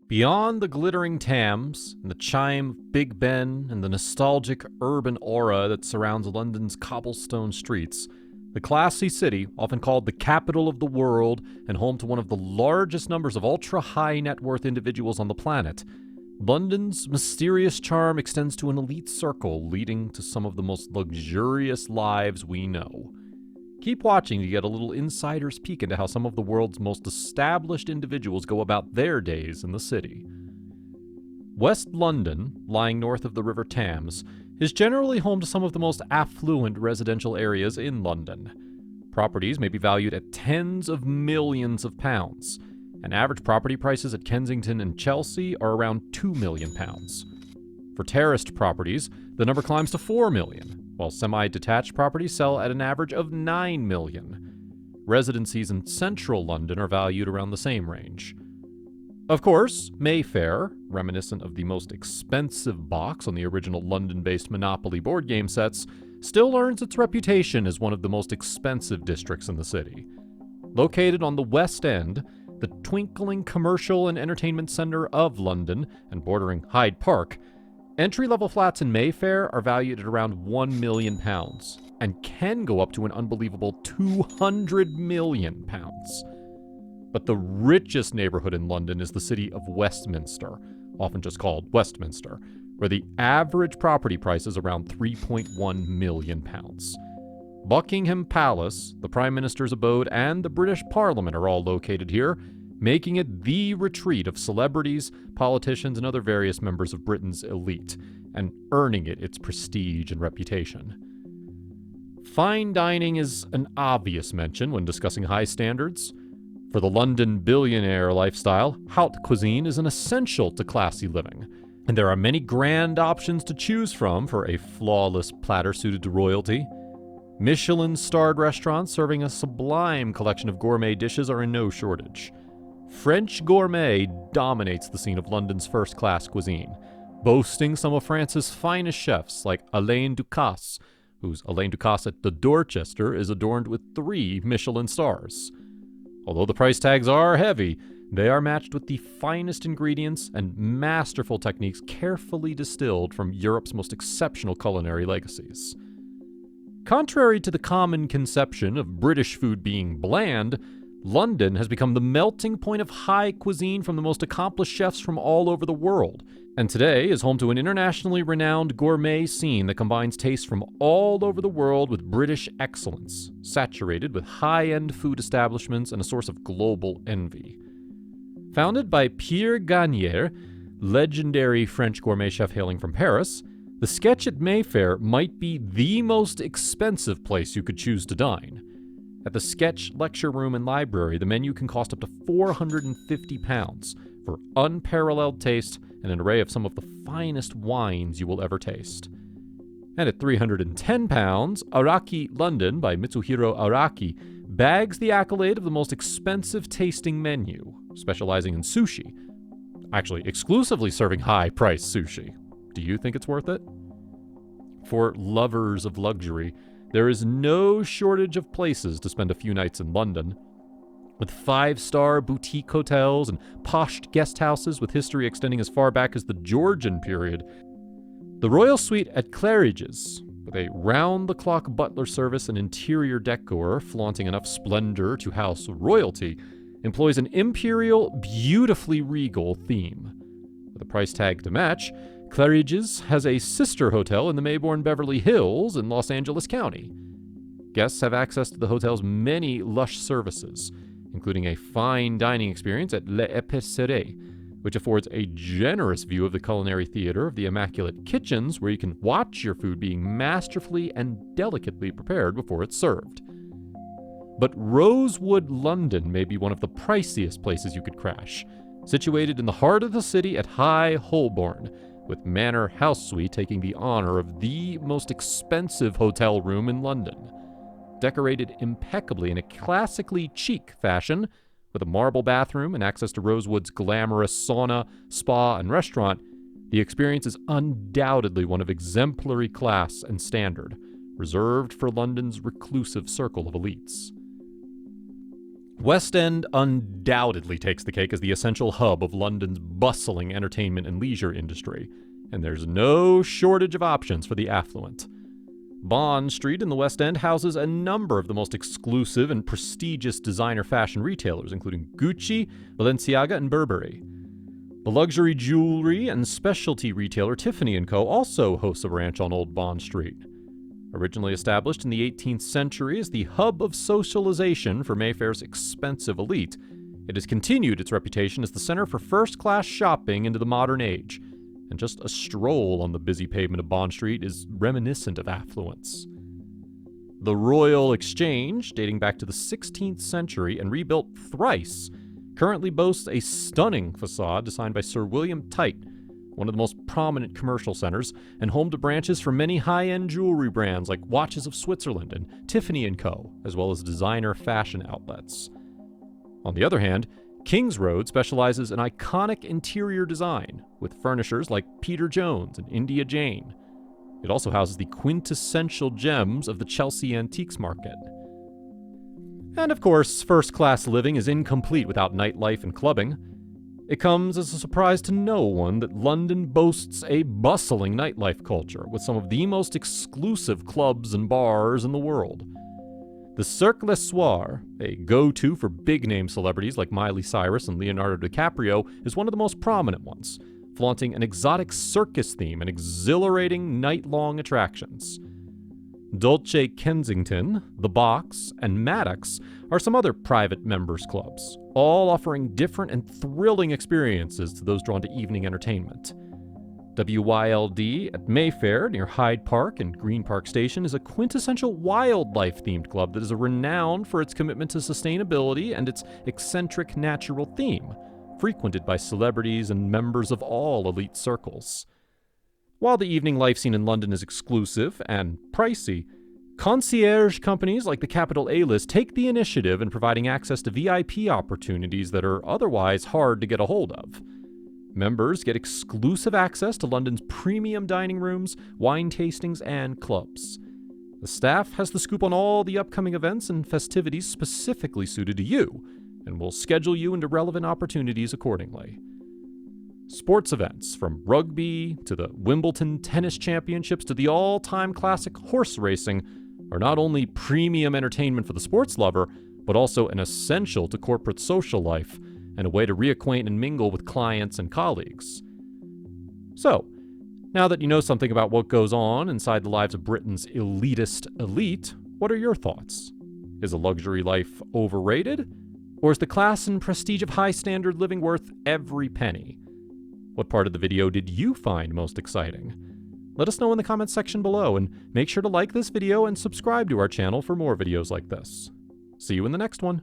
Beyond the glittering Thames, and the chime of Big Ben, and the nostalgic urban aura that surrounds London's cobblestone streets, the classy city, often called the capital of the world and home to one of the largest numbers of ultra-high net worth individuals on the planet, London's mysterious charm extends to an elite circle leading to some of the most luxurious lives we know. Keep watching to get a little insider's peek into how some of the world's most established individuals go about their days in the city. West London, lying north of the River Thames, is generally home to some of the most affluent residential areas in London. Properties may be valued at tens of millions of pounds, and average property prices at Kensington and Chelsea are around £2 million. For terraced properties, the number climbs to $4 million, while semi-detached properties sell at an average of $9 million. Residencies in central London are valued around the same range. Of course, Mayfair, reminiscent of the most expensive box on the original London-based Monopoly board game sets, still earns its reputation as one of the most expensive districts in the city. Located on the West End, the twinkling commercial and entertainment center of London, and bordering Hyde Park, entry-level flats in Mayfair are valued at around £1 million, and can go up to an unbelievable £200 million. But the richest neighborhood in London is the city of Westminster, often just called Westminster, where the average property price is around £3.1 million. Buckingham Palace, the Prime Minister's abode, and the British Parliament are all located here, making it the retreat of celebrities, politicians, and other various members of Britain's elite, and earning it its prestige and reputation. Fine dining is an obvious mention when discussing high standards. For the London billionaire lifestyle, haute cuisine is an essential to classy living, and there are many grand options to choose from for a flawless platter suited to royalty. Michelin-starred restaurants serving a sublime collection of gourmet dishes are in no shortage. French gourmet dominates the scene of London's first-class cuisine, boasting some of France's finest chefs like Alain Ducasse, whose Alain Ducasse at the Dorchester is adorned with 3 Michelin stars. Although the price tags are heavy, they are matched with the finest ingredients and masterful techniques carefully distilled from Europe's most exceptional culinary legacies. Contrary to the common conception of British food being bland, London has become the melting point of high cuisine from the most accomplished chefs from all over the world, and today is home to an internationally renowned gourmet scene that combines tastes from all over the world with British excellence, saturated with high-end food establishments and a source of global envy. Founded by Pierre Gagnère, legendary French gourmet chef hailing from Paris, the Sketch at Mayfair might be the most expensive place you could choose to dine. At the Sketch Lecture Room and Library, the menu can cost up to £450 for unparalleled taste and an array of some of the finest wines you will ever taste. And at £310, Araki London by Mitsuhiro Araki bags the accolade of the most expensive tasting menu, specializing in sushi. Actually, exclusively serving high-priced sushi. Do you think it's worth it? For lovers of luxury, there is no shortage of places to spend a few nights in London. With 5-star boutique hotels and posh guest houses with history extending as far back as the Georgian period, the Royal Suite at Claridge's, with a round-the-clock butler service and interior decor flaunting enough splendor to house royalty, employs an imperial, beautifully regal theme. With a price tag to match, Claridge's has a sister hotel in the Maybourne Beverly Hills in Los Angeles County. Guests have access to the hotel's many lush services, including a fine dining experience at Le Épicerie, which affords a generous view of the culinary theater of the immaculate kitchens where you can watch your food being masterfully and delicately prepared before it's served. But Rosewood London may be one of the priciest places you could crash, situated in the heart of the city at High Holborn, with Manor House Suite taking the honor of the most expensive hotel room in London. Decorated impeccably in a classically chic fashion, with a marble bathroom and access to Rosewood's glamorous sauna, spa, and restaurant, the experience is undoubtedly one of exemplary class and standard, reserved for London's reclusive circle of elites. West End undoubtedly takes the cake as the essential hub of London's bustling entertainment and leisure industry, and there's no shortage of options for the affluent. Bond Street in the West End houses a number of the most exclusive and prestigious designer fashion retailers, including Gucci, Balenciaga, and Burberry. The luxury jewelry and specialty retailer Tiffany & Co. also hosts a branch on Old Bond Street. Originally established in the 18th century as the hub of socialization for Mayfair's expensive elite, it has continued its reputation as the center for first-class shopping into the modern age, and just a stroll on the busy pavement of Bond Street is reminiscent of affluence. The Royal Exchange, dating back to the 16th century and rebuilt thrice, currently boasts a stunning facade designed by Sir William Tite, one of the most prominent commercial centers, and home to branches for many high-end jewelry brands like Watches of Switzerland and Tiffany & Co., as well as designer fashion outlets. On the other hand, Kings Road specializes in iconic interior design, with furnishers like Peter Jones and India Jane. It also houses the quintessential gems of the Chelsea antiques market. And of course, first-class living is incomplete without nightlife and clubbing. It comes as a surprise to no one that London boasts a bustling nightlife culture with some of the most exclusive clubs and bars in the world. The Cirque Le Soir, a go-to for big-name celebrities like Miley Cyrus and Leonardo DiCaprio, is one of the most prominent ones, flaunting an exotic circus theme and exhilarating night-long attractions. Dolce Kensington, The Box, and Maddox are some other private members' clubs, all offering different and thrilling experiences to those drawn to evening entertainment. WYLD at Mayfair, near Hyde Park and Green Park Station, is a quintessential wildlife-themed club that is renowned for its commitment to sustainability and its eccentric natural theme, frequented by celebrities and members of all elite circles. While the evening life scene in London is exclusive and pricey, concierge companies like the Capital A-List take the initiative in providing access to VIP opportunities that are otherwise hard to get a hold of. Members get exclusive access to London's premium dining rooms, wine tastings, and clubs. The staff has the scoop on all the upcoming events and festivities specifically suited to you, and will schedule you into relevant opportunities accordingly. Sports events, from rugby to the Wimbledon Tennis Championships to the all-time classic horse racing, are not only premium entertainment for the sports lover, but also an essential to corporate social life and a way to reacquaint and mingle with clients and colleagues. So, now that you know something about what goes on inside the lives of Britain's elitist elite, what are your thoughts? Is a luxury life overrated? Or is the class and prestige of high-standard living worth every penny? What part of the video did you find most exciting? Let us know in the comments section below, and make sure to like this video and subscribe to our channel for more videos like this. See you in the next one.